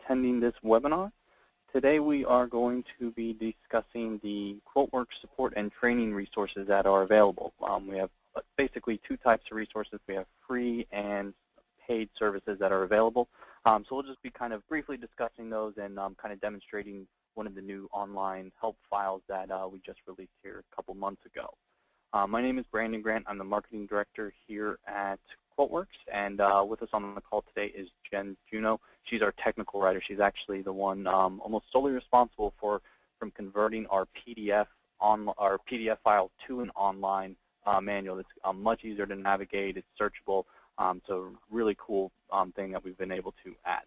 attending this webinar. Today we are going to be discussing the QuoteWerks support and training resources that are available. We have basically two types of resources. We have free and paid services that are available. So we'll just be kind of briefly discussing those and kind of demonstrating one of the new online help files that we just released here a couple months ago. My name is Brandon Grant. I'm the marketing director here at QuoteWerks, and with us on the call today is Jen Juno. She's our technical writer. She's actually the one almost solely responsible from converting our PDF file to an online manual. It's much easier to navigate. It's searchable. So really cool thing that we've been able to add.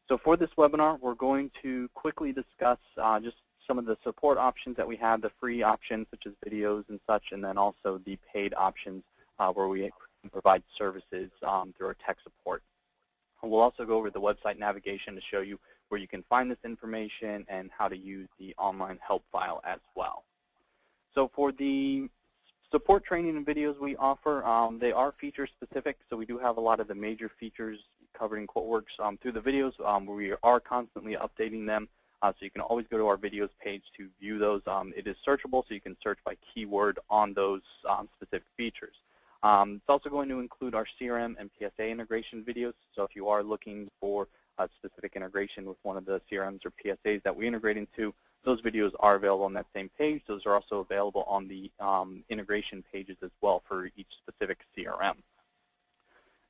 So for this webinar, we're going to quickly discuss just some of the support options that we have, the free options such as videos and such, and then also the paid options where we provide services through our tech support. We'll also go over the website navigation to show you where you can find this information and how to use the online help file as well. So for the support training and videos we offer, they are feature specific, so we do have a lot of the major features covered in QuoteWerks through the videos. We are constantly updating them, so you can always go to our videos page to view those. It is searchable, so you can search by keyword on those specific features. It's also going to include our CRM and PSA integration videos, so if you are looking for a specific integration with one of the CRMs or PSAs that we integrate into, those videos are available on that same page. Those are also available on the integration pages as well for each specific CRM.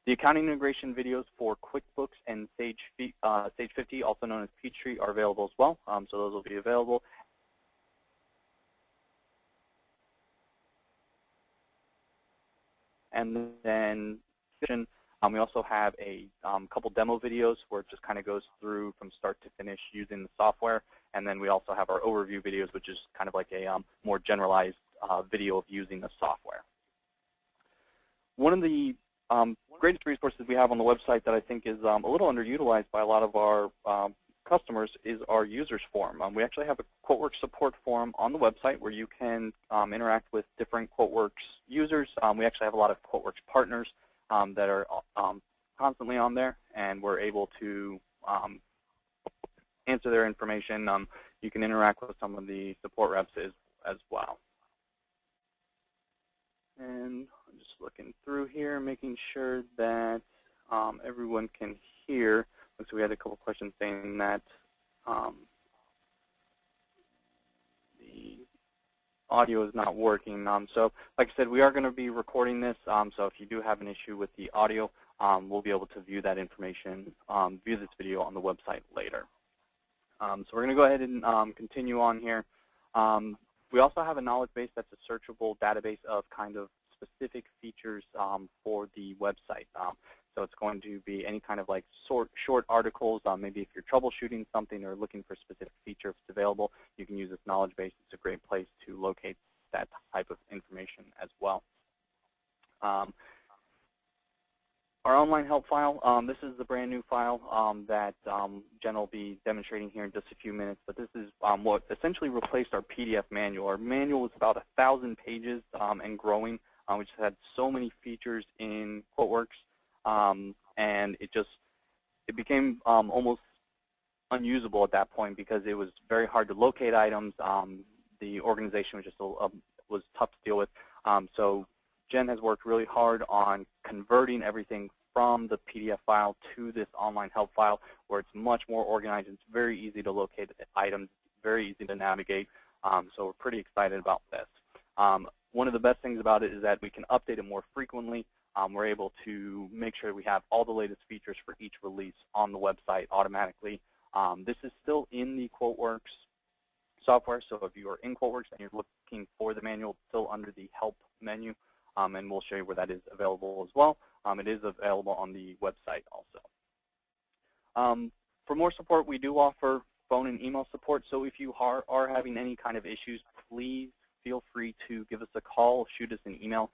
The accounting integration videos for QuickBooks and Sage 50, also known as Peachtree, are available as well, so those will be available. And then we also have a couple demo videos where it just kind of goes through from start to finish using the software. And then we also have our overview videos, which is kind of like a more generalized video of using the software. One of the greatest resources we have on the website that I think is a little underutilized by a lot of our customers is our users forum. We actually have a QuoteWerks support forum on the website where you can interact with different QuoteWerks users. We actually have a lot of QuoteWerks partners that are constantly on there, and we're able to answer their information. You can interact with some of the support reps as well. And I'm just looking through here, making sure that everyone can hear. So we had a couple questions saying that the audio is not working. So like I said, we are going to be recording this. So if you do have an issue with the audio, we'll be able to view that information, view this video on the website later. So we're going to go ahead and continue on here. We also have a knowledge base that's a searchable database of kind of specific features for the website. So it's going to be any kind of like short articles. Maybe if you're troubleshooting something or looking for a specific feature, if it's available, you can use this knowledge base. It's a great place to locate that type of information as well. Our online help file, this is the brand new file that Jen will be demonstrating here in just a few minutes, but this is what essentially replaced our PDF manual. Our manual was about 1,000 pages and growing, which had so many features in QuoteWerks, and it became almost unusable at that point because it was very hard to locate items. The organization was just was tough to deal with. So Jen has worked really hard on converting everything from the PDF file to this online help file where it's much more organized. It's very easy to locate items, very easy to navigate. So we're pretty excited about this. One of the best things about it is that we can update it more frequently. We're able to make sure we have all the latest features for each release on the website automatically. This is still in the QuoteWerks software, so if you are in QuoteWerks and you're looking for the manual, it's still under the help menu. And we'll show you where that is available as well. It is available on the website also. For more support, we do offer phone and email support. So if you are having any kind of issues, please feel free to give us a call, shoot us an email,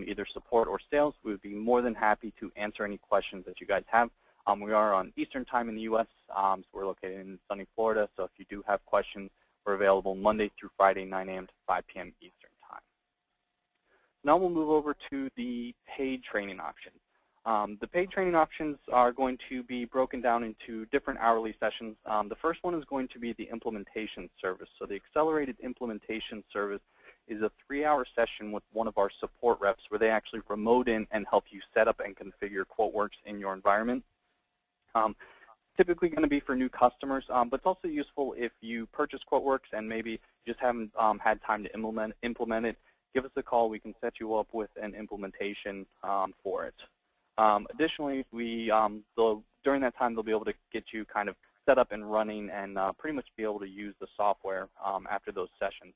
either support or sales. We would be more than happy to answer any questions that you guys have. We are on Eastern time in the U.S., so we're located in sunny Florida. So if you do have questions, we're available Monday through Friday, 9 a.m. to 5 p.m. Eastern. Now we'll move over to the paid training option. The paid training options are going to be broken down into different hourly sessions. The first one is going to be the implementation service. So the accelerated implementation service is a 3-hour session with one of our support reps where they actually remote in and help you set up and configure QuoteWerks in your environment. Typically going to be for new customers, but it's also useful if you purchase QuoteWerks and maybe you just haven't had time to implement it. Give us a call. We can set you up with an implementation for it. Additionally, during that time, they'll be able to get you kind of set up and running and pretty much be able to use the software after those sessions.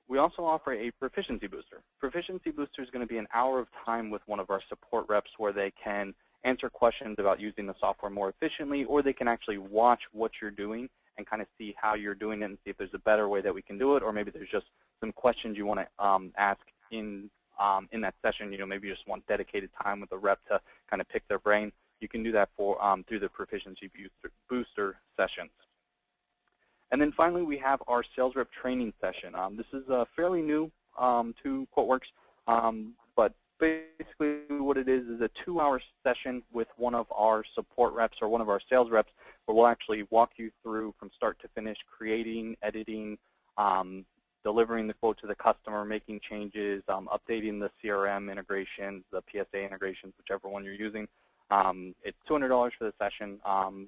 We also offer a proficiency booster. Proficiency booster is going to be an hour of time with one of our support reps where they can answer questions about using the software more efficiently, or they can actually watch what you're doing and kind of see how you're doing it and see if there's a better way that we can do it, or maybe there's just some questions you want to ask in that session. You know, maybe you just want dedicated time with the rep to kind of pick their brain. You can do that for through the proficiency booster sessions. And then finally, we have our sales rep training session. This is fairly new to QuoteWerks, but basically what it is a 2-hour session with one of our support reps or one of our sales reps where we'll actually walk you through from start to finish, creating, editing, delivering the quote to the customer, making changes, updating the CRM integrations, the PSA integrations, whichever one you're using. It's $200 for the session.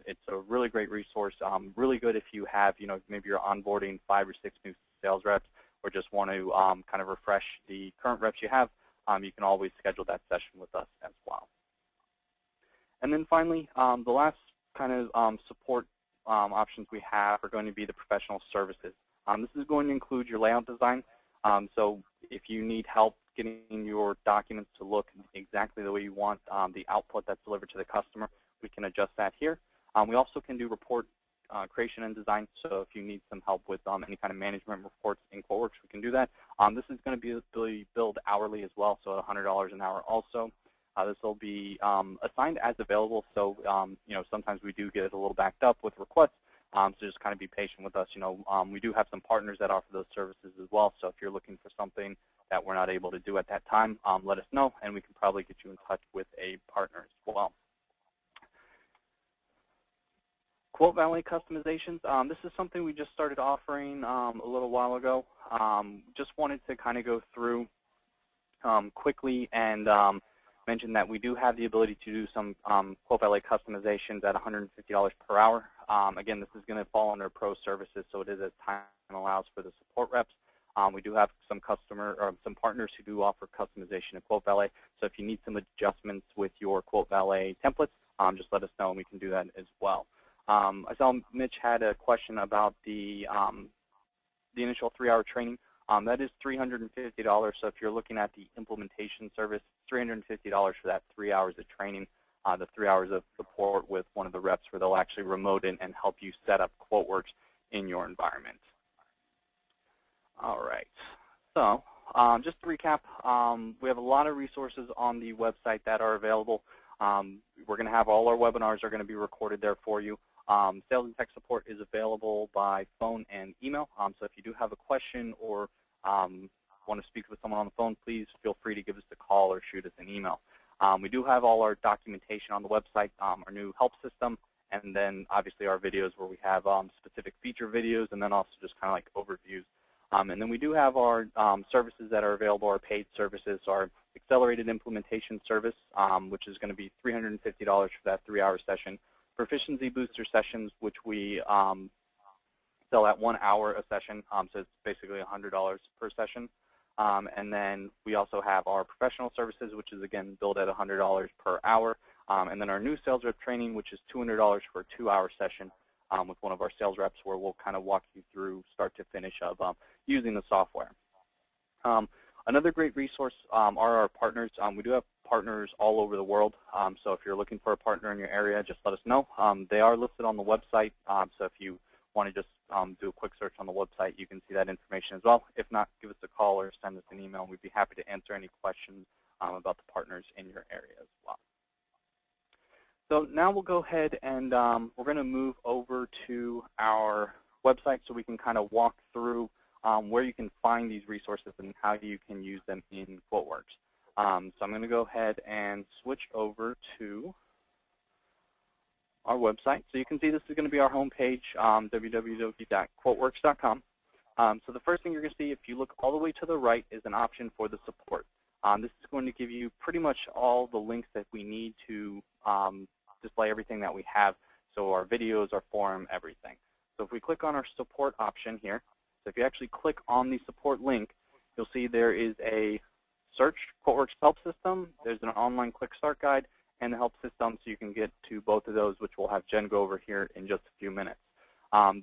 It's a really great resource, really good if you have, you know, maybe you're onboarding 5 or 6 new sales reps or just want to kind of refresh the current reps you have. You can always schedule that session with us as well. And then finally, the last kind of support options we have are going to be the professional services. This is going to include your layout design. So if you need help getting your documents to look exactly the way you want the output that's delivered to the customer, we can adjust that here. We also can do report creation and design, so if you need some help with any kind of management reports in QuoteWerks, we can do that. This is going to be billed hourly as well, so $100 an hour also. This will be assigned as available, so you know, sometimes we do get a little backed up with requests, so just kind of be patient with us. You know, we do have some partners that offer those services as well, so if you're looking for something that we're not able to do at that time, let us know, and we can probably get you in touch with a partner as well. Quote Valet customizations. This is something we just started offering a little while ago. Just wanted to kind of go through quickly and mention that we do have the ability to do some Quote Valet customizations at $150 per hour. Again, this is going to fall under pro services, so it is as time allows for the support reps. We do have some partners who do offer customization of Quote Valet. So if you need some adjustments with your Quote Valet templates, just let us know and we can do that as well. I saw Mitch had a question about the initial 3-hour training. That is $350. So if you're looking at the implementation service, $350 for that 3 hours of training, the 3 hours of support with one of the reps where they'll actually remote in and help you set up QuoteWerks in your environment. All right. So just to recap, we have a lot of resources on the website that are available. We're going to have all our webinars are going to be recorded there for you. Sales and tech support is available by phone and email. So if you do have a question or want to speak with someone on the phone, please feel free to give us a call or shoot us an email. We do have all our documentation on the website, our new help system, and then obviously our videos where we have specific feature videos and then also just kind of like overviews. And then we do have our services that are available, our paid services, our accelerated implementation service, which is going to be $350 for that 3-hour session. Proficiency booster sessions, which we sell at 1 hour a session, so it's basically $100 per session. And then we also have our professional services, which is, again, billed at $100 per hour. And then our new sales rep training, which is $200 for a 2-hour session with one of our sales reps where we'll kind of walk you through start to finish of using the software. Another great resource are our partners. We do have partners all over the world, so if you're looking for a partner in your area, just let us know. They are listed on the website, so if you want to just do a quick search on the website, you can see that information as well. If not, give us a call or send us an email. We'd be happy to answer any questions about the partners in your area as well. So now we'll go ahead and we're going to move over to our website so we can kind of walk through where you can find these resources and how you can use them in QuoteWerks. So I'm going to go ahead and switch over to our website. So you can see this is going to be our home page, www.quoteworks.com. So the first thing you're going to see, if you look all the way to the right, is an option for the support. This is going to give you pretty much all the links that we need to display everything that we have, so our videos, our forum, everything. So if we click on our support option here, so if you actually click on the support link, you'll see there is a search, QuoteWerks Help System, there's an online quick start guide, and the help system, so you can get to both of those, which we'll have Jen go over here in just a few minutes.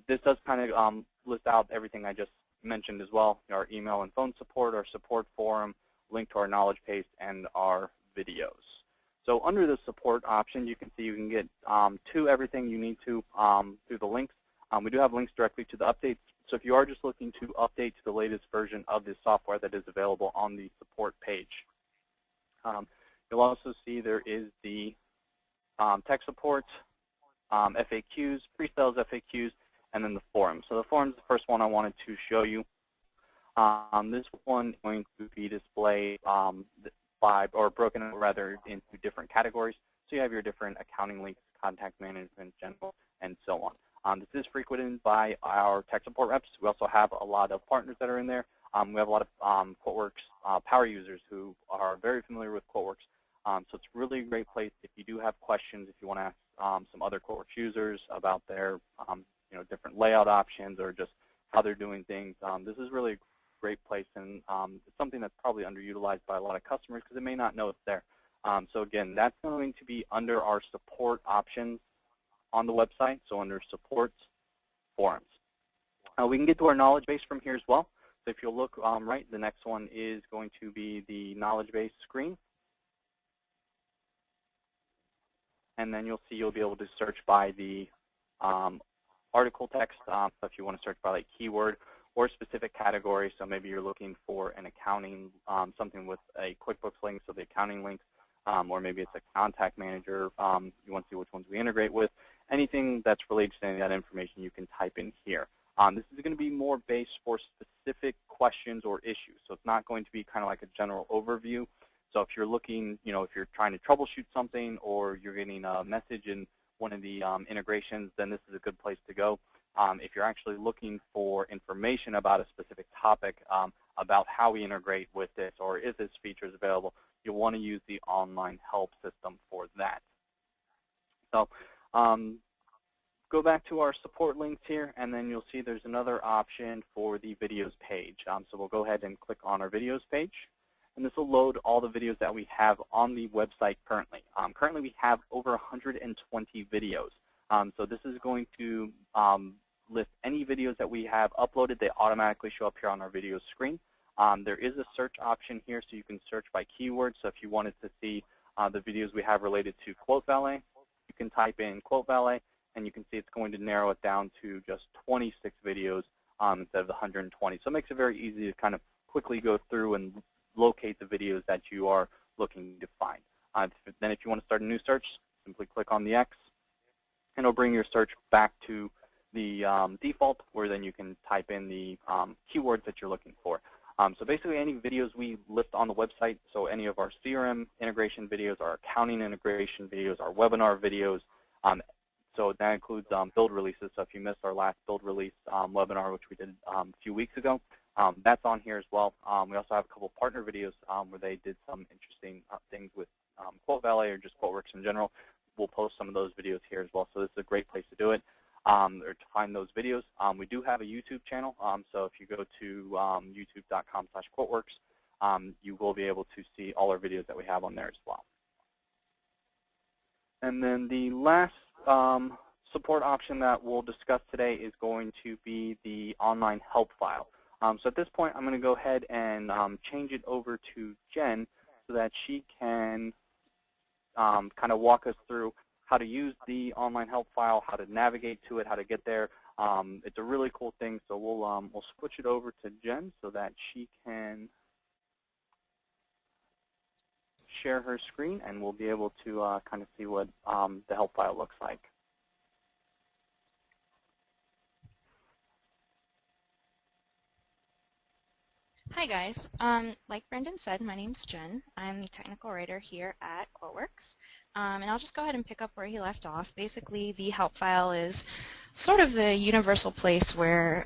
This does kind of list out everything I just mentioned as well, our email and phone support, our support forum, link to our knowledge paste, and our videos. So under the support option, you can see you can get to everything you need to through the links. We do have links directly to the updates. So if you are just looking to update to the latest version of this software, that is available on the support page. You'll also see there is the tech support, FAQs, pre-sales FAQs, and then the forum. So the forum is the first one I wanted to show you. This one is going to be displayed broken out rather into different categories. So you have your different accounting links, contact management, general, and so on. This is frequented by our tech support reps. We also have a lot of partners that are in there. We have a lot of QuoteWerks power users who are very familiar with QuoteWerks. So it's really a great place if you do have questions, if you want to ask some other QuoteWerks users about their different layout options or just how they're doing things. This is really a great place, and it's something that's probably underutilized by a lot of customers because they may not know it's there. So again, that's going to be under our support options on the website, so under supports, forums. We can get to our knowledge base from here as well. So if you'll look right, the next one is going to be the knowledge base screen. And then you'll see you'll be able to search by the article text. So if you want to search by like keyword or specific category, so maybe you're looking for an accounting, something with a QuickBooks link, so the accounting links, or maybe it's a contact manager. You want to see which ones we integrate with. Anything that's related to any of that information you can type in here. This is going to be more based for specific questions or issues. So it's not going to be kind of like a general overview. So if you're looking, if you're trying to troubleshoot something or you're getting a message in one of the integrations, then this is a good place to go. If you're actually looking for information about a specific topic, about how we integrate with this or if this feature is available, you'll want to use the online help system for that. So go back to our support links here, and then you'll see there's another option for the videos page. So we'll go ahead and click on our videos page. And this will load all the videos that we have on the website currently. Currently, we have over 120 videos. So this is going to list any videos that we have uploaded. They automatically show up here on our video screen. There is a search option here, so you can search by keyword. So if you wanted to see the videos we have related to Quote Valet, you can type in Quote Valet, and you can see it's going to narrow it down to just 26 videos instead of the 120. So it makes it very easy to kind of quickly go through and locate the videos that you are looking to find. Then if you want to start a new search, simply click on the X, and it'll bring your search back to the default, where then you can type in the keywords that you're looking for. So basically any videos we list on the website, so any of our CRM integration videos, our accounting integration videos, our webinar videos, so that includes build releases. So if you missed our last build release webinar, which we did a few weeks ago, that's on here as well. We also have a couple partner videos where they did some interesting things with Quote Valet or just QuoteWerks in general. We'll post some of those videos here as well. So this is a great place to do it, or to find those videos. We do have a YouTube channel. So if you go to youtube.com/QuoteWerks, you will be able to see all our videos that we have on there as well. And then the last support option that we'll discuss today is going to be the online help file. So at this point, I'm going to go ahead and change it over to Jen so that she can kind of walk us through how to use the online help file, how to navigate to it, how to get there. It's a really cool thing, so we'll switch it over to Jen so that she can share her screen, and we'll be able to kind of see what the help file looks like. Hi guys. Like Brendan said, my name's Jen. I'm the technical writer here at QuoteWerks. And I'll just go ahead and pick up where he left off. Basically, the help file is sort of the universal place where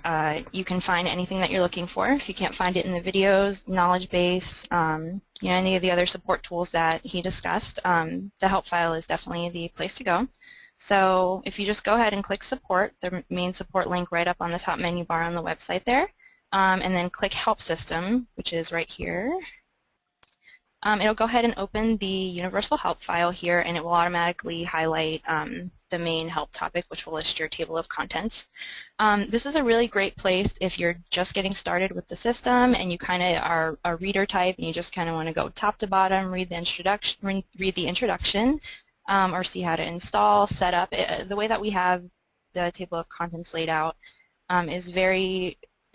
you can find anything that you're looking for. If you can't find it in the videos, knowledge base, any of the other support tools that he discussed, the help file is definitely the place to go. So if you just go ahead and click support, the main support link right up on the top menu bar on the website there, and then click Help System, which is right here. It'll go ahead and open the universal help file here, and it will automatically highlight the main help topic, which will list your table of contents. This is a really great place if you're just getting started with the system and you kind of are a reader type and you just kind of want to go top to bottom, read the introduction, or see how to install, set up. The way that we have the table of contents laid out is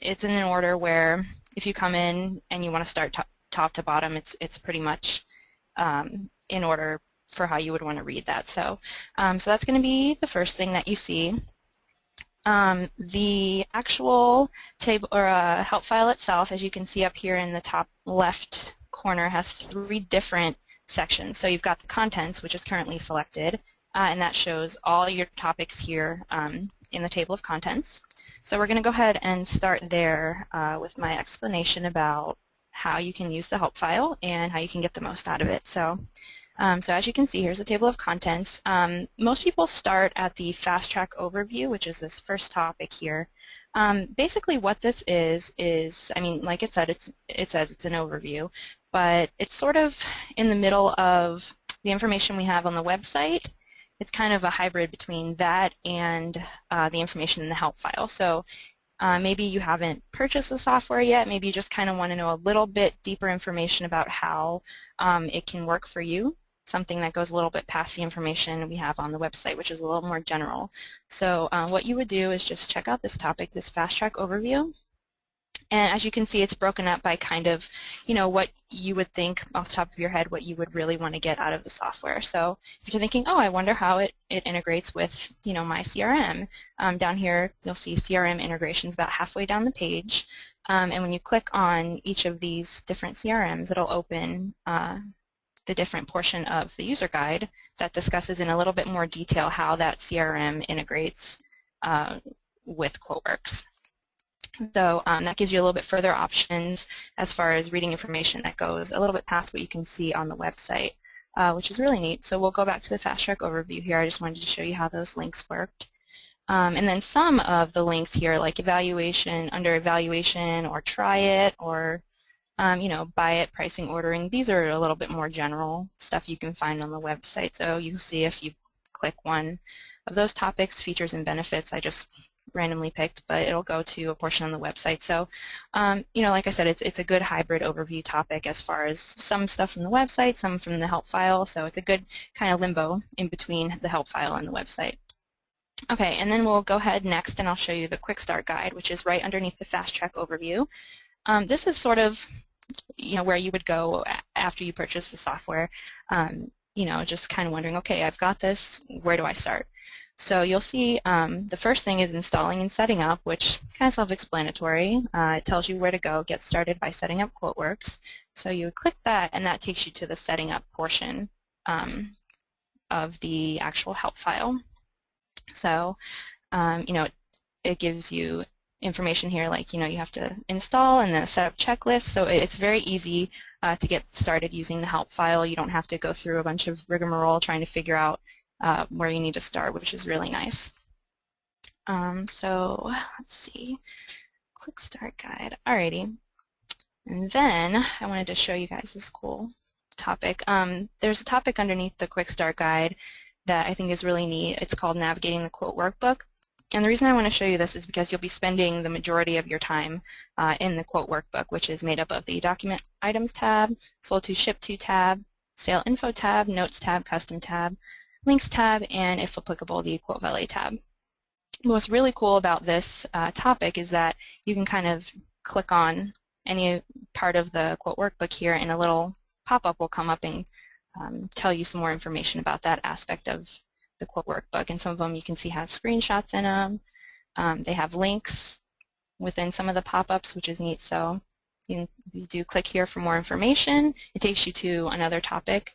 it's in an order where if you come in and you want to start top to bottom, it's pretty much in order for how you would want to read that. So that's going to be the first thing that you see. The actual table or help file itself, as you can see up here in the top left corner, has 3 different sections. So you've got the contents, which is currently selected, and that shows all your topics here in the table of contents. So we're going to go ahead and start there with my explanation about how you can use the help file and how you can get the most out of it. So as you can see, here's a table of contents. Most people start at the fast track overview, which is this first topic here. Basically what this is, I mean, like it says it's an overview, but it's sort of in the middle of the information we have on the website. It's kind of a hybrid between that and the information in the help file. So maybe you haven't purchased the software yet. Maybe you just kind of want to know a little bit deeper information about how it can work for you, something that goes a little bit past the information we have on the website, which is a little more general. So what you would do is just check out this topic, this fast track overview. And as you can see, it's broken up by kind of, what you would think off the top of your head, what you would really want to get out of the software. So if you're thinking, oh, I wonder how it integrates with, my CRM, down here you'll see CRM integrations about halfway down the page. And when you click on each of these different CRMs, it'll open the different portion of the user guide that discusses in a little bit more detail how that CRM integrates with QuoteWerks. So that gives you a little bit further options as far as reading information that goes a little bit past what you can see on the website, which is really neat. So we'll go back to the fast track overview here. I just wanted to show you how those links worked. And then some of the links here, like evaluation, under evaluation, or try it, or buy it, pricing, ordering, these are a little bit more general stuff you can find on the website. So you'll see if you click one of those topics, features and benefits, I just randomly picked, but it'll go to a portion on the website. So, like I said, it's a good hybrid overview topic as far as some stuff from the website, some from the help file. So it's a good kind of limbo in between the help file and the website. Okay, and then we'll go ahead next and I'll show you the Quick Start Guide, which is right underneath the Fast Track Overview. This is sort of, where you would go after you purchase the software, just kind of wondering, okay, I've got this, where do I start? So you'll see the first thing is installing and setting up, which kind of self-explanatory. It tells you where to go, get started by setting up QuoteWerks. So you would click that, and that takes you to the setting up portion of the actual help file. So, it gives you information here like, you have to install and then set up checklist. So it's very easy to get started using the help file. You don't have to go through a bunch of rigmarole trying to figure out where you need to start, which is really nice. So let's see, Quick Start Guide. Alrighty. And then I wanted to show you guys this cool topic. There's a topic underneath the Quick Start Guide that I think is really neat. It's called Navigating the Quote Workbook. And the reason I want to show you this is because you'll be spending the majority of your time in the Quote Workbook, which is made up of the Document Items tab, Sold to, Shipped to tab, Sale Info tab, Notes tab, Custom tab, Links tab, and if applicable, the Quote Valet tab. What's really cool about this topic is that you can kind of click on any part of the Quote Workbook here and a little pop-up will come up and tell you some more information about that aspect of the Quote Workbook. And some of them you can see have screenshots in them. They have links within some of the pop-ups, which is neat. So You do click here for more information. It takes you to another topic.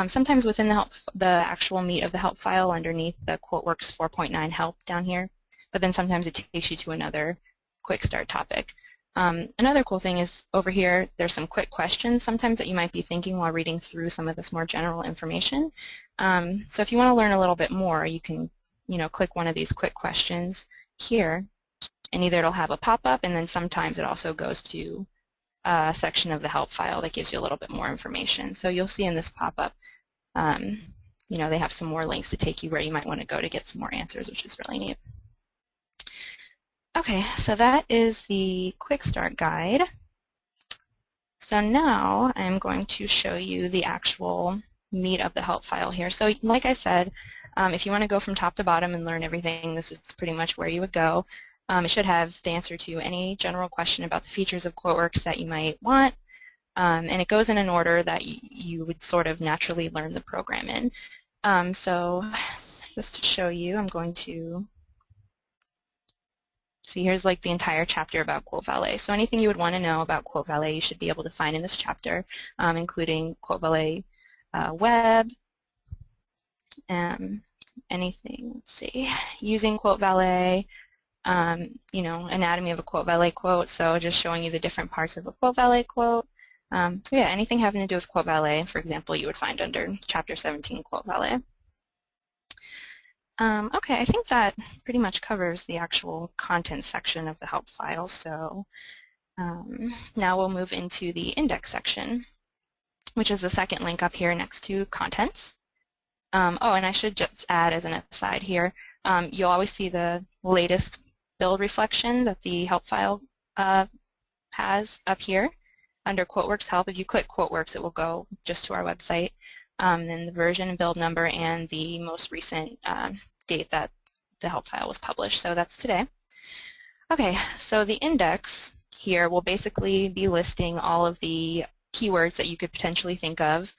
Sometimes within the actual meat of the help file underneath the QuoteWerks 4.9 help down here, but then sometimes it takes you to another quick start topic. Another cool thing is over here there's some quick questions sometimes that you might be thinking while reading through some of this more general information. So if you want to learn a little bit more, you can click one of these quick questions here, and either it'll have a pop-up, and then sometimes it also goes to a section of the help file that gives you a little bit more information. So you'll see in this pop-up, they have some more links to take you where you might want to go to get some more answers, which is really neat. Okay, so that is the Quick Start Guide. So now I'm going to show you the actual meat of the help file here. So like I said, if you want to go from top to bottom and learn everything, this is pretty much where you would go. It should have the answer to any general question about the features of QuoteWerks that you might want, and it goes in an order that you would sort of naturally learn the program in. So just to show you, I'm going to see here's like the entire chapter about Quote Valet. So anything you would want to know about Quote Valet you should be able to find in this chapter, including Quote Valet web, anything, let's see, using Quote Valet, anatomy of a Quote Valet quote, so just showing you the different parts of a Quote Valet quote. So yeah, anything having to do with Quote Valet, for example, you would find under Chapter 17 Quote Valet. Okay, I think that pretty much covers the actual content section of the help file, so now we'll move into the index section, which is the second link up here next to contents. Oh, and I should just add as an aside here, you'll always see the latest build reflection that the help file has up here under QuoteWerks Help. If you click QuoteWerks, it will go just to our website, then the version and build number and the most recent date that the help file was published. So that's today. Okay, so the index here will basically be listing all of the keywords that you could potentially think of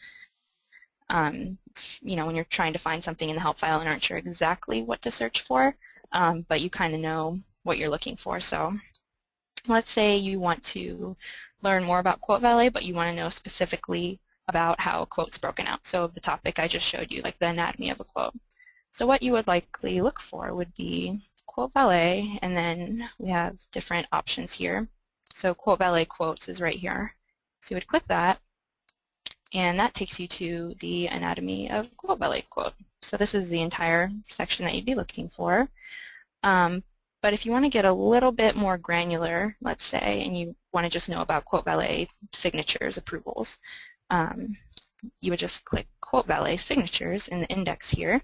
when you're trying to find something in the help file and aren't sure exactly what to search for, but you kind of know what you're looking for. So let's say you want to learn more about Quote Valet, but you want to know specifically about how a quote's broken out. So the topic I just showed you, like the anatomy of a quote. So what you would likely look for would be Quote Valet, and then we have different options here. So Quote Valet quotes is right here. So you would click that, and that takes you to the anatomy of Quote Valet quote. So this is the entire section that you'd be looking for. But if you want to get a little bit more granular, let's say, and you want to just know about Quote Valet signatures, approvals, you would just click Quote Valet signatures in the index here,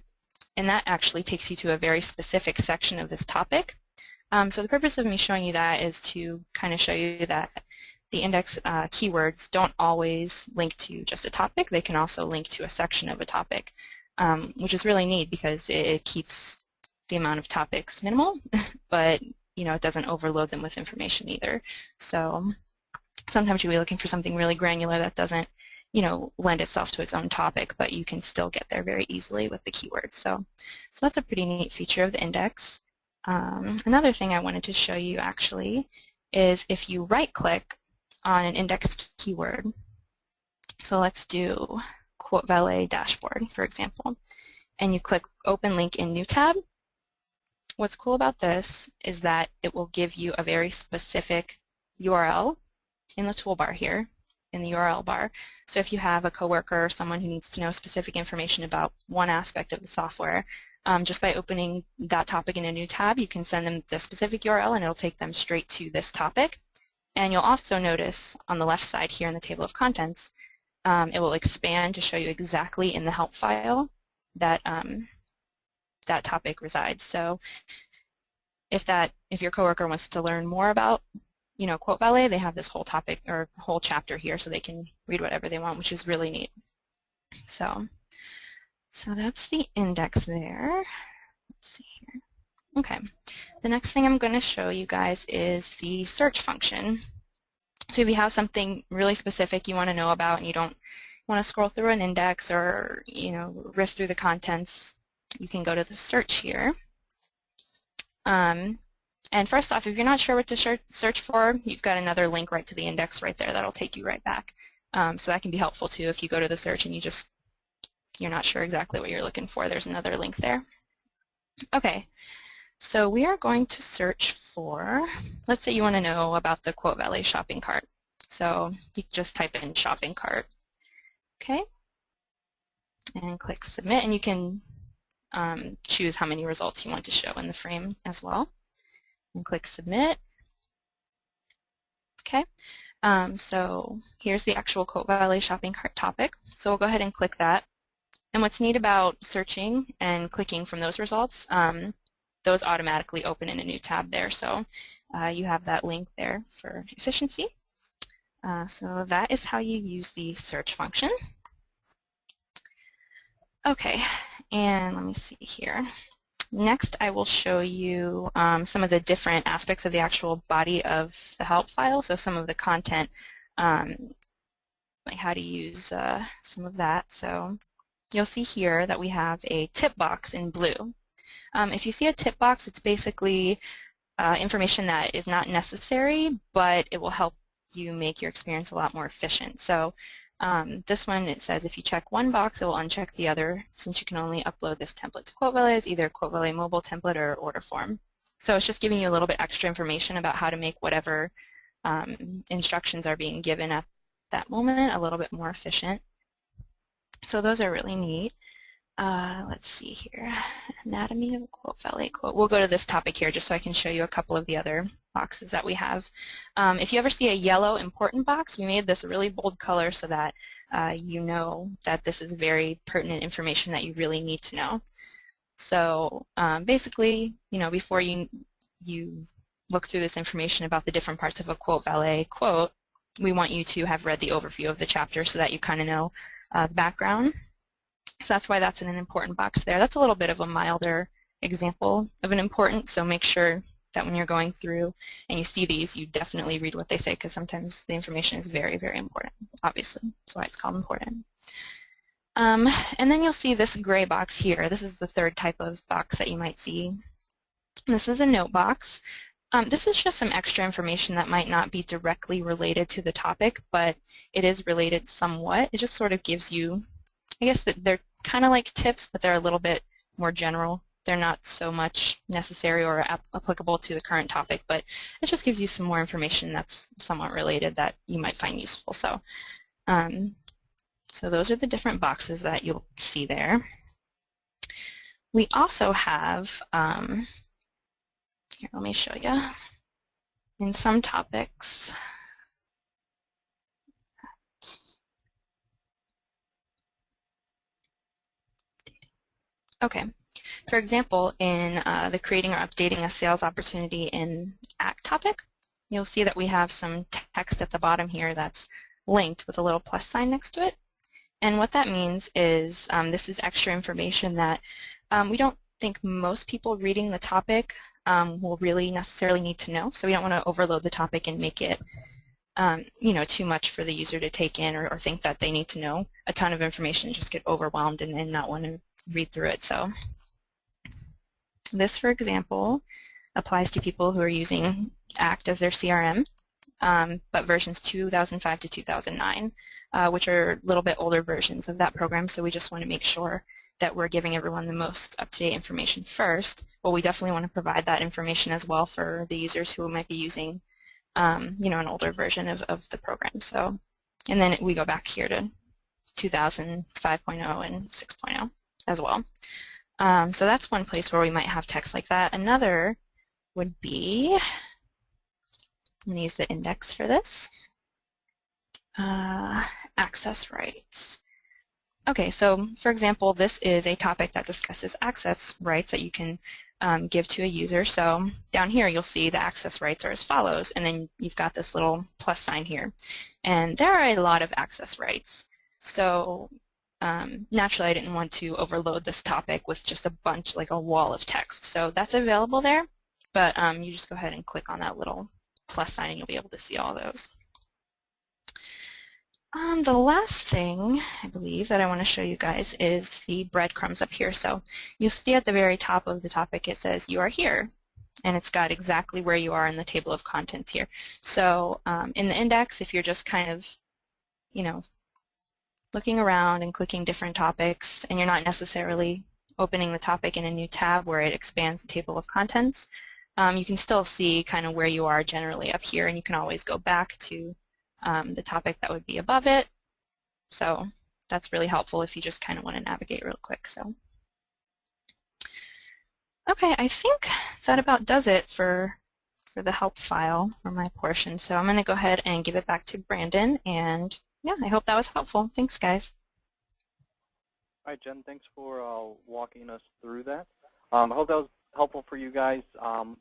and that actually takes you to a very specific section of this topic. So the purpose of me showing you that is to kind of show you that the index keywords don't always link to just a topic. They can also link to a section of a topic, which is really neat because it keeps the amount of topics minimal, but it doesn't overload them with information either. So sometimes you'll be looking for something really granular that doesn't lend itself to its own topic, but you can still get there very easily with the keywords. So that's a pretty neat feature of the index. Another thing I wanted to show you actually is if you right-click on an indexed keyword, so let's do Quote Valet dashboard, for example, and you click Open Link in New tab. What's cool about this is that it will give you a very specific URL in the toolbar here, in the URL bar. So if you have a coworker or someone who needs to know specific information about one aspect of the software, just by opening that topic in a new tab, you can send them the specific URL and it'll take them straight to this topic. And you'll also notice on the left side here in the table of contents, it will expand to show you exactly in the help file that that topic resides. So if your coworker wants to learn more about Quote Valet, they have this whole topic or whole chapter here so they can read whatever they want, which is really neat. So that's the index there. Let's see here. Okay, the next thing I'm going to show you guys is the search function. So if you have something really specific you want to know about and you don't want to scroll through an index or riff through the contents, you can go to the search here. And first off, if you're not sure what to search for, you've got another link right to the index right there that'll take you right back. So that can be helpful too if you go to the search and you're not sure exactly what you're looking for. There's another link there. Okay, so we are going to search for, let's say you want to know about the Quote Valet shopping cart. So you just type in shopping cart. Okay, and click submit, and you can choose how many results you want to show in the frame as well. And click submit. Okay, so here's the actual Quote Valet shopping cart topic. So we'll go ahead and click that. And what's neat about searching and clicking from those results, those automatically open in a new tab there. So you have that link there for efficiency. So that is how you use the search function. Okay, and let me see here. Next, I will show you some of the different aspects of the actual body of the help file, so some of the content, like how to use some of that. So you'll see here that we have a tip box in blue. If you see a tip box, it's basically information that is not necessary, but it will help you make your experience a lot more efficient. So this one, it says if you check one box, it will uncheck the other, since you can only upload this template to Quote Valet as either Quote Valet mobile template or order form. So it's just giving you a little bit extra information about how to make whatever instructions are being given at that moment a little bit more efficient. So those are really neat. Let's see here. Anatomy of a Quote Valet quote. We'll go to this topic here just so I can show you a couple of the other boxes that we have. If you ever see a yellow important box, we made this a really bold color so that you know that this is very pertinent information that you really need to know. So basically, before you look through this information about the different parts of a Quote Valet quote, we want you to have read the overview of the chapter so that you kind of know the background. So that's why that's in an important box there. That's a little bit of a milder example of an important, so make sure that when you're going through and you see these, you definitely read what they say, because sometimes the information is very, very important, obviously. That's why it's called important. And then you'll see this gray box here. This is the third type of box that you might see. This is a note box. This is just some extra information that might not be directly related to the topic, but it is related somewhat. It just sort of gives you, I guess that they're kind of like tips, but they're a little bit more general. They're not so much necessary or applicable to the current topic, but it just gives you some more information that's somewhat related that you might find useful. So, so those are the different boxes that you'll see there. We also have, here, let me show you. In some topics, okay. For example, in the creating or updating a sales opportunity in ACT topic, you'll see that we have some text at the bottom here that's linked with a little plus sign next to it. And what that means is this is extra information that we don't think most people reading the topic will really necessarily need to know. So we don't want to overload the topic and make it too much for the user to take in, or think that they need to know a ton of information and just get overwhelmed and not want to read through it. So this, for example, applies to people who are using ACT as their CRM, but versions 2005 to 2009, which are a little bit older versions of that program, so we just want to make sure that we're giving everyone the most up-to-date information first, but we definitely want to provide that information as well for the users who might be using an older version of the program. So, and then we go back here to 2000, 5.0, and 6.0 as well. So that's one place where we might have text like that. Another would be, I'm going to use the index for this, access rights. Okay, so for example, this is a topic that discusses access rights that you can give to a user. So down here you'll see the access rights are as follows, and then you've got this little plus sign here. And there are a lot of access rights. So naturally I didn't want to overload this topic with just a bunch, like a wall of text. So that's available there, but you just go ahead and click on that little plus sign and you'll be able to see all those. The last thing, I believe, that I want to show you guys is the breadcrumbs up here. So you'll see at the very top of the topic it says, "You are here." and it's got exactly where you are in the table of contents here. So in the index, if you're just kind of, looking around and clicking different topics, and you're not necessarily opening the topic in a new tab where it expands the table of contents, you can still see kind of where you are generally up here, and you can always go back to the topic that would be above it. So that's really helpful if you just kind of want to navigate real quick. So, okay, I think that about does it for the help file for my portion. So I'm going to go ahead and give it back to Brandon, and yeah, I hope that was helpful. Thanks, guys. All right, Jen, thanks for walking us through that. I hope that was helpful for you guys.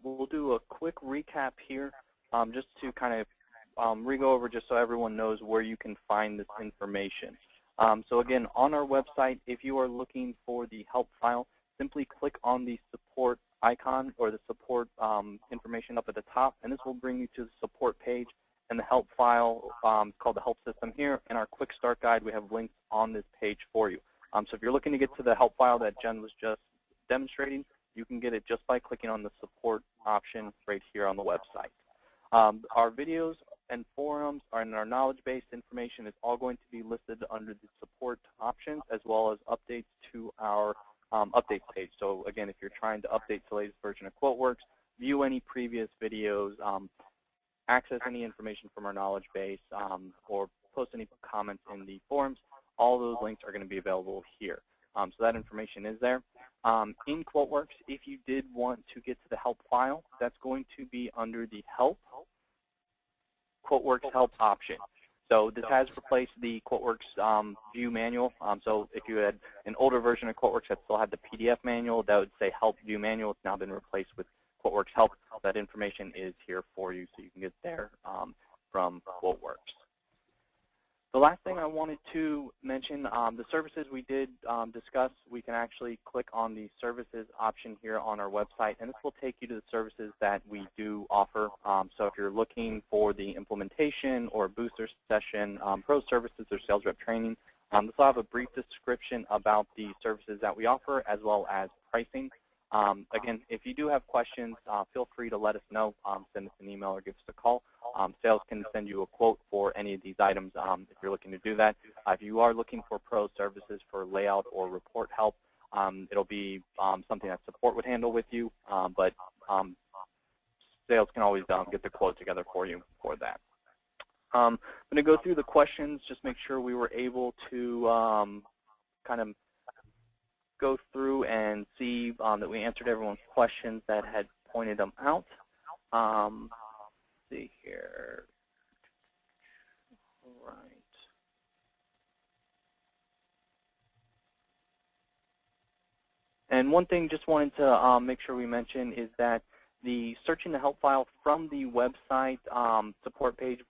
We'll do a quick recap here just to kind of re-go over just so everyone knows where you can find this information. So again, on our website, if you are looking for the help file, simply click on the support icon or the support information up at the top, and this will bring you to the support page. And the help file is called the help system here. And our quick start guide, we have links on this page for you. So if you're looking to get to the help file that Jen was just demonstrating, you can get it just by clicking on the support option right here on the website. Our videos and forums and our knowledge-based information is all going to be listed under the support options, as well as updates to our updates page. So again, if you're trying to update the latest version of QuoteWerks, view any previous videos, access any information from our knowledge base, or post any comments in the forums, all those links are going to be available here. So that information is there. In QuoteWerks, if you did want to get to the help file, that's going to be under the help, QuoteWerks help option. So this has replaced the QuoteWerks view manual. So if you had an older version of QuoteWerks that still had the PDF manual, that would say help view manual. It's now been replaced with QuoteWerks help. That information is here for you, so you can get there from QuoteWerks. The last thing I wanted to mention, the services we did discuss, we can actually click on the services option here on our website, and this will take you to the services that we do offer. So if you're looking for the implementation or booster session, pro services or sales rep training, this will have a brief description about the services that we offer as well as pricing. Again, if you do have questions, feel free to let us know. Send us an email or give us a call. Sales can send you a quote for any of these items if you're looking to do that. If you are looking for pro services for layout or report help, it'll be something that support would handle with you, but sales can always get the quote together for you for that. I'm going to go through the questions, just make sure we were able to kind of go through and see that we answered everyone's questions that had pointed them out. Let's see here. All right. And one thing just wanted to make sure we mention is that the searching the help file from the website support page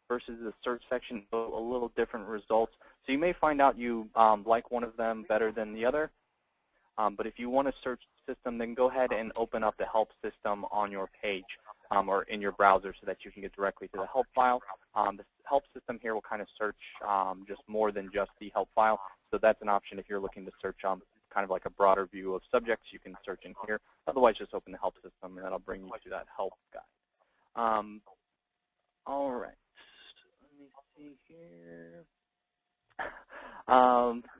versus the search section, a little different results. So you may find out you like one of them better than the other. But if you want to search system, then go ahead and open up the help system on your page or in your browser so that you can get directly to the help file. The help system here will kind of search just more than just the help file. So that's an option if you're looking to search kind of like a broader view of subjects. You can search in here. Otherwise, just open the help system, and that'll bring you to that help guide. All right. Let me see here.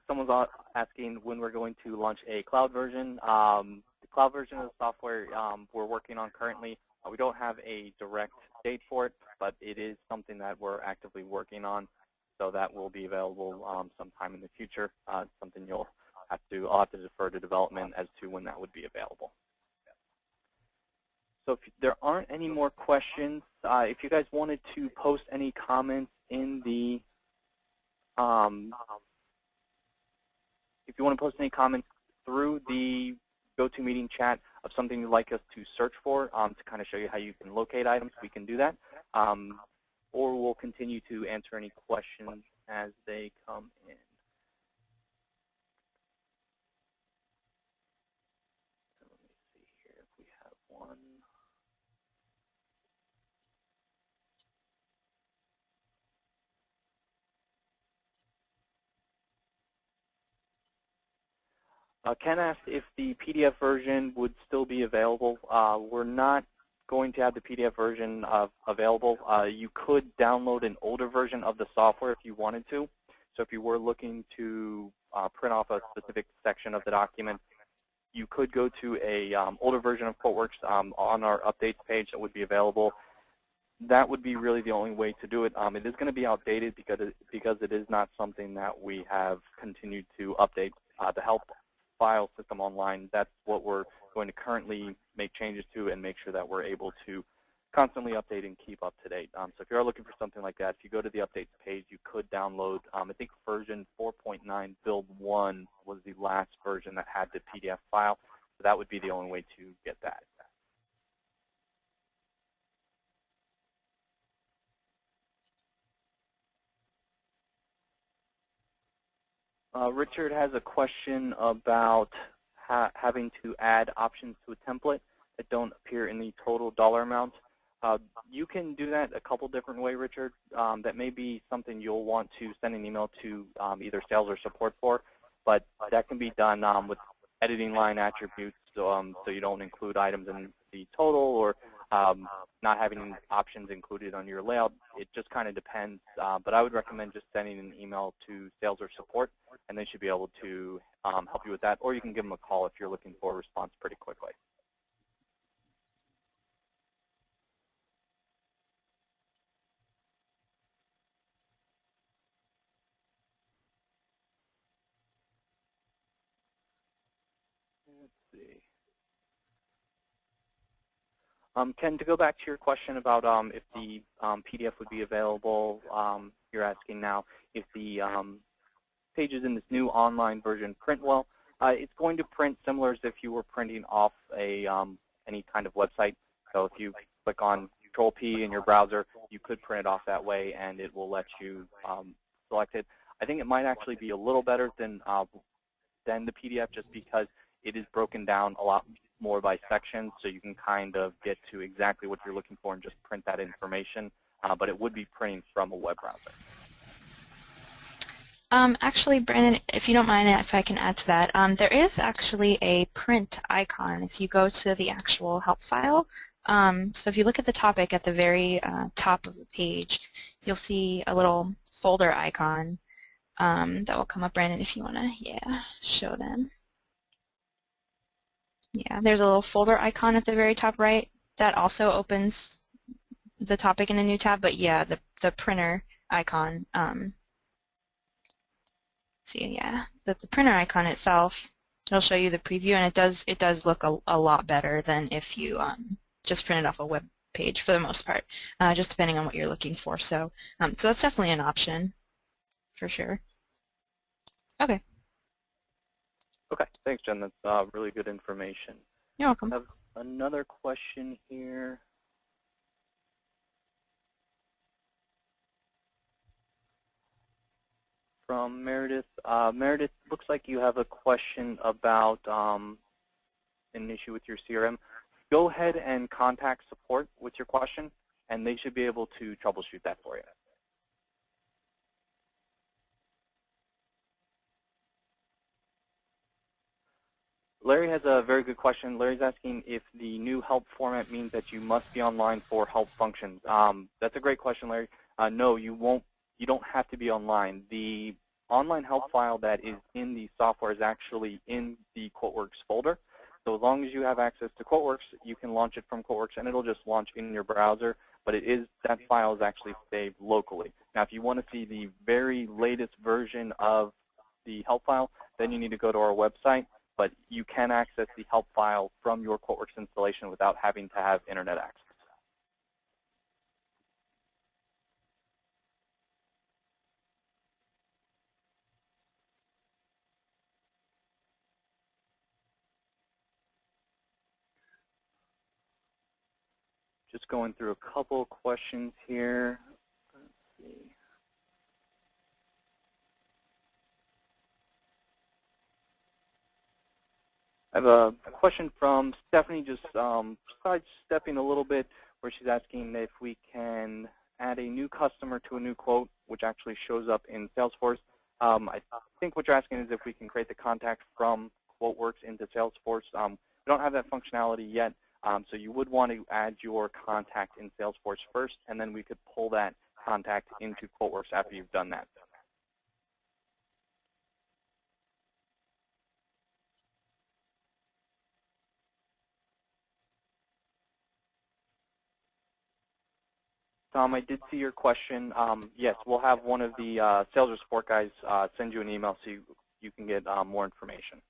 Someone's asking when we're going to launch a cloud version. The cloud version of the software we're working on currently, we don't have a direct date for it, but it is something that we're actively working on, so that will be available sometime in the future. Something I'll have to defer to development as to when that would be available. So if there aren't any more questions, if you guys wanted to post any comments in the if you want to post any comments through the GoToMeeting chat of something you'd like us to search for to kind of show you how you can locate items, we can do that. Or we'll continue to answer any questions as they come in. Let me see here if we have one. Ken asked if the PDF version would still be available. We're not going to have the PDF version available. You could download an older version of the software if you wanted to. So if you were looking to print off a specific section of the document, you could go to a older version of QuoteWerks on our updates page that would be available. That would be really the only way to do it. It is going to be outdated because it is not something that we have continued to update. The help file system online, that's what we're going to currently make changes to and make sure that we're able to constantly update and keep up to date. So if you are looking for something like that, if you go to the updates page, you could download, I think version 4.9 build 1 was the last version that had the PDF file. So that would be the only way to get that. Richard has a question about having to add options to a template that don't appear in the total dollar amount. You can do that a couple different ways, Richard. That may be something you'll want to send an email to either sales or support for, but that can be done with editing line attributes, so you don't include items in the total or not having options included on your layout. It just kind of depends, but I would recommend just sending an email to sales or support, and they should be able to help you with that, or you can give them a call if you're looking for a response pretty quickly. Let's see. Ken, to go back to your question about if the PDF would be available, you're asking now if the pages in this new online version print well. It's going to print similar as if you were printing off a any kind of website. So if you click on Control-P in your browser, you could print it off that way, and it will let you select it. I think it might actually be a little better than the PDF just because it is broken down a lot more by sections, so you can kind of get to exactly what you're looking for and just print that information, but it would be printing from a web browser. Actually, Brandon, if you don't mind, if I can add to that, there is actually a print icon if you go to the actual help file. So if you look at the topic at the very top of the page, you'll see a little folder icon that will come up, Brandon, if you want to, show them. Yeah, there's a little folder icon at the very top right that also opens the topic in a new tab, but yeah, the printer icon, the printer icon itself, it'll show you the preview, and it does look a lot better than if you just print it off a web page for the most part, just depending on what you're looking for. So, so that's definitely an option, for sure. Okay. Okay, thanks, Jen. That's really good information. You're welcome. I have another question here. From Meredith. Meredith, looks like you have a question about an issue with your CRM. Go ahead and contact support with your question, and they should be able to troubleshoot that for you. Larry has a very good question. Larry's asking if the new help format means that you must be online for help functions. That's a great question, Larry. No, you won't. You don't have to be online. The online help file that is in the software is actually in the QuoteWerks folder. So as long as you have access to QuoteWerks, you can launch it from QuoteWerks, and it'll just launch in your browser. But that file is actually saved locally. Now, if you want to see the very latest version of the help file, then you need to go to our website. But you can access the help file from your QuoteWerks installation without having to have internet access. Just going through a couple questions here. Let's see. I have a question from Stephanie, just sidestepping a little bit, where she's asking if we can add a new customer to a new quote, which actually shows up in Salesforce. I think what you're asking is if we can create the contact from QuoteWerks into Salesforce. We don't have that functionality yet, so you would want to add your contact in Salesforce first, and then we could pull that contact into QuoteWerks after you've done that. Tom, I did see your question. Yes, we'll have one of the sales or support guys send you an email so you can get more information.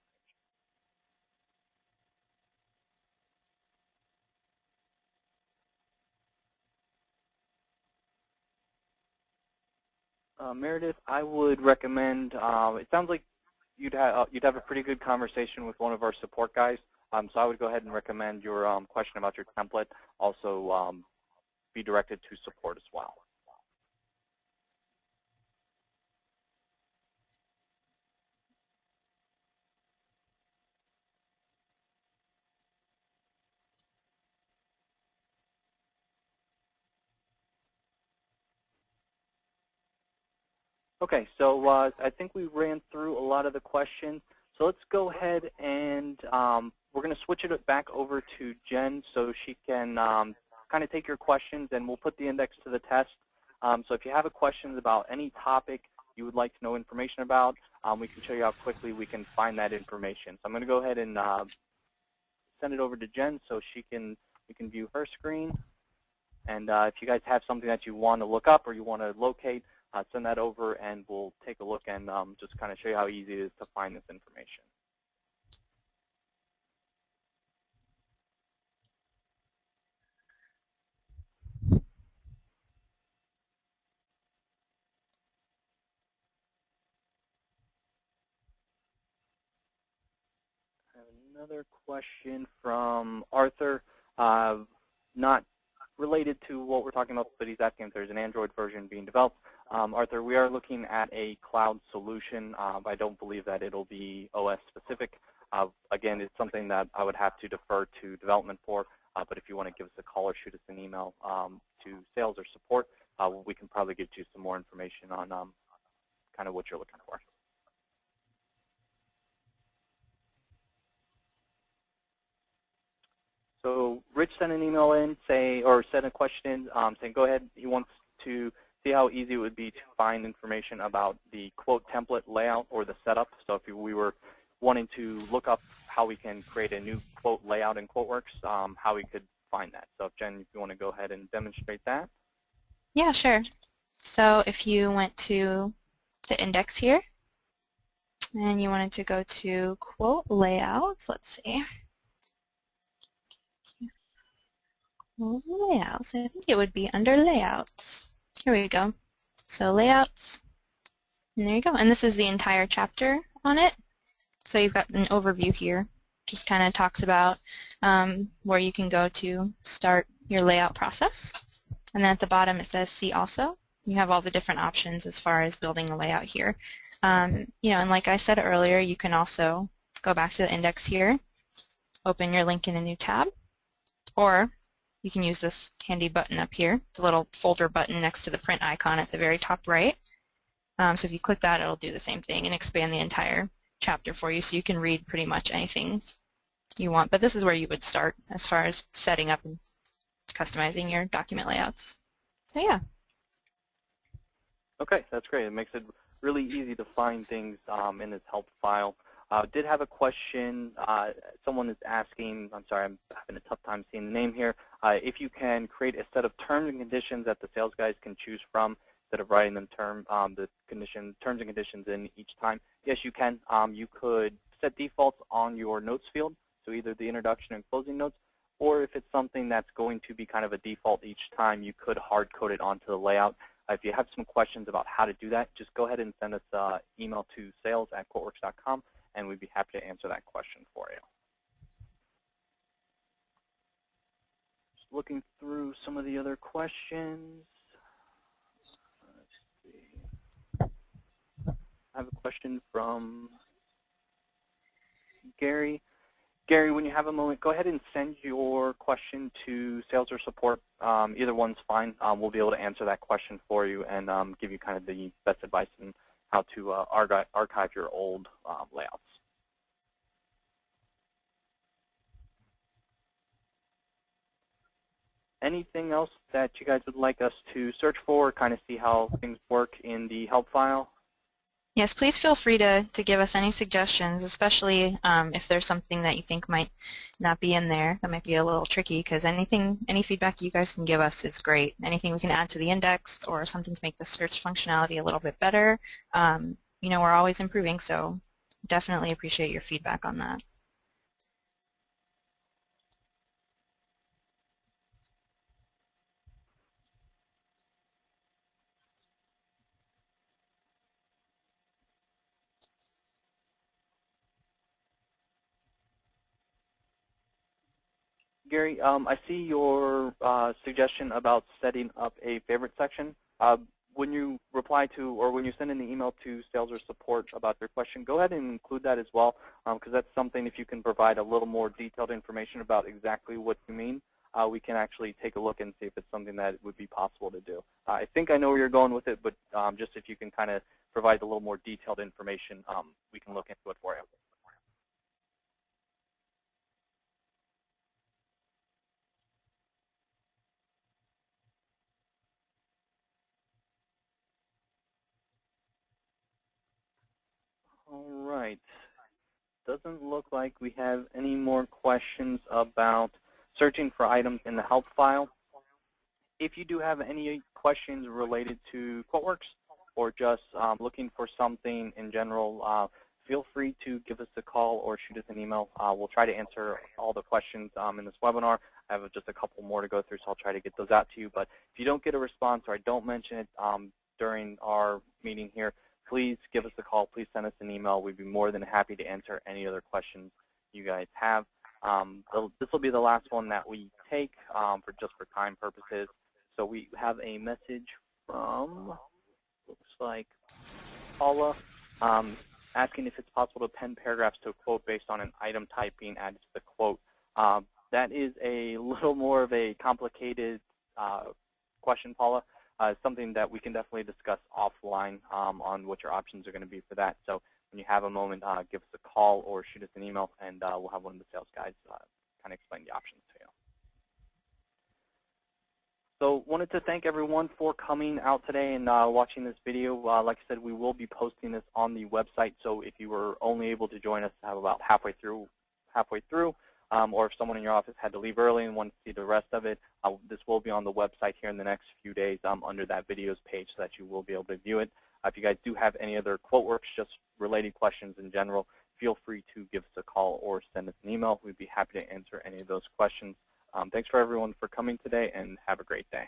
Meredith, I would recommend, it sounds like you'd have a pretty good conversation with one of our support guys, so I would go ahead and recommend your question about your template also be directed to support as well. Okay, so I think we ran through a lot of the questions. So let's go ahead and we're going to switch it back over to Jen so she can kind of take your questions, and we'll put the index to the test. So if you have questions about any topic you would like to know information about, we can show you how quickly we can find that information. So I'm going to go ahead and send it over to Jen so you can view her screen. And if you guys have something that you want to look up or you want to locate, send that over, and we'll take a look and just kind of show you how easy it is to find this information. I have another question from Arthur, not related to what we're talking about, but he's asking if there's an Android version being developed. Arthur, we are looking at a cloud solution. I don't believe that it'll be OS specific. Again, it's something that I would have to defer to development for, but if you want to give us a call or shoot us an email to sales or support, we can probably get you some more information on kind of what you're looking for. So Rich sent an email in or sent a question saying, go ahead, he wants to see how easy it would be to find information about the quote template layout or the setup. So if we were wanting to look up how we can create a new quote layout in QuoteWerks, how we could find that. So Jen, if you want to go ahead and demonstrate that. Yeah, sure. So if you went to the index here, and you wanted to go to quote layouts, let's see. Layouts, I think it would be under layouts. Here we go. So layouts, and there you go. And this is the entire chapter on it. So you've got an overview here. Just kind of talks about where you can go to start your layout process. And then at the bottom it says see also. You have all the different options as far as building a layout here. And like I said earlier, you can also go back to the index here, open your link in a new tab, or you can use this handy button up here, the little folder button next to the print icon at the very top right. So if you click that, it'll do the same thing and expand the entire chapter for you, so you can read pretty much anything you want. But this is where you would start as far as setting up and customizing your document layouts. So yeah. Okay, that's great. It makes it really easy to find things in this help file. Did have a question. Someone is asking, I'm sorry, I'm having a tough time seeing the name here, if you can create a set of terms and conditions that the sales guys can choose from instead of writing them terms and conditions in each time. Yes, you can. You could set defaults on your notes field, so either the introduction and closing notes, or if it's something that's going to be kind of a default each time, you could hard code it onto the layout. If you have some questions about how to do that, just go ahead and send us an email to sales@quoteworks.com, and we'd be happy to answer that question for you. Just looking through some of the other questions. Let's see. I have a question from Gary. Gary, when you have a moment, go ahead and send your question to sales or support. Either one's fine. We'll be able to answer that question for you and give you kind of the best advice on how to archive your old layouts. Anything else that you guys would like us to search for, kind of see how things work in the help file? Yes, please feel free to give us any suggestions, especially if there's something that you think might not be in there. That might be a little tricky, because any feedback you guys can give us is great. Anything we can add to the index or something to make the search functionality a little bit better. You know, we're always improving, so definitely appreciate your feedback on that. Gary, I see your suggestion about setting up a favorite section. When you reply to, or when you send in the email to sales or support about their question, go ahead and include that as well, because that's something, if you can provide a little more detailed information about exactly what you mean, we can actually take a look and see if it's something that would be possible to do. I think I know where you're going with it, but just if you can kind of provide a little more detailed information, we can look into it for you. All right. Doesn't look like we have any more questions about searching for items in the help file. If you do have any questions related to QuoteWerks or just looking for something in general, feel free to give us a call or shoot us an email. We'll try to answer all the questions in this webinar. I have just a couple more to go through, so I'll try to get those out to you. But if you don't get a response or I don't mention it during our meeting here, please give us a call. Please send us an email. We'd be more than happy to answer any other questions you guys have. This will be the last one that we take just for time purposes. So we have a message from, looks like, Paula, asking if it's possible to append paragraphs to a quote based on an item type being added to the quote. That is a little more of a complicated question, Paula. Something that we can definitely discuss offline on what your options are going to be for that. So when you have a moment, give us a call or shoot us an email, and we'll have one of the sales guys kind of explain the options to you. So wanted to thank everyone for coming out today and watching this video. Like I said, we will be posting this on the website, so if you were only able to join us about halfway through, or if someone in your office had to leave early and wanted to see the rest of it, this will be on the website here in the next few days under that videos page, so that you will be able to view it. If you guys do have any other QuoteWerks just related questions in general, feel free to give us a call or send us an email. We'd be happy to answer any of those questions. Thanks for everyone for coming today, and have a great day.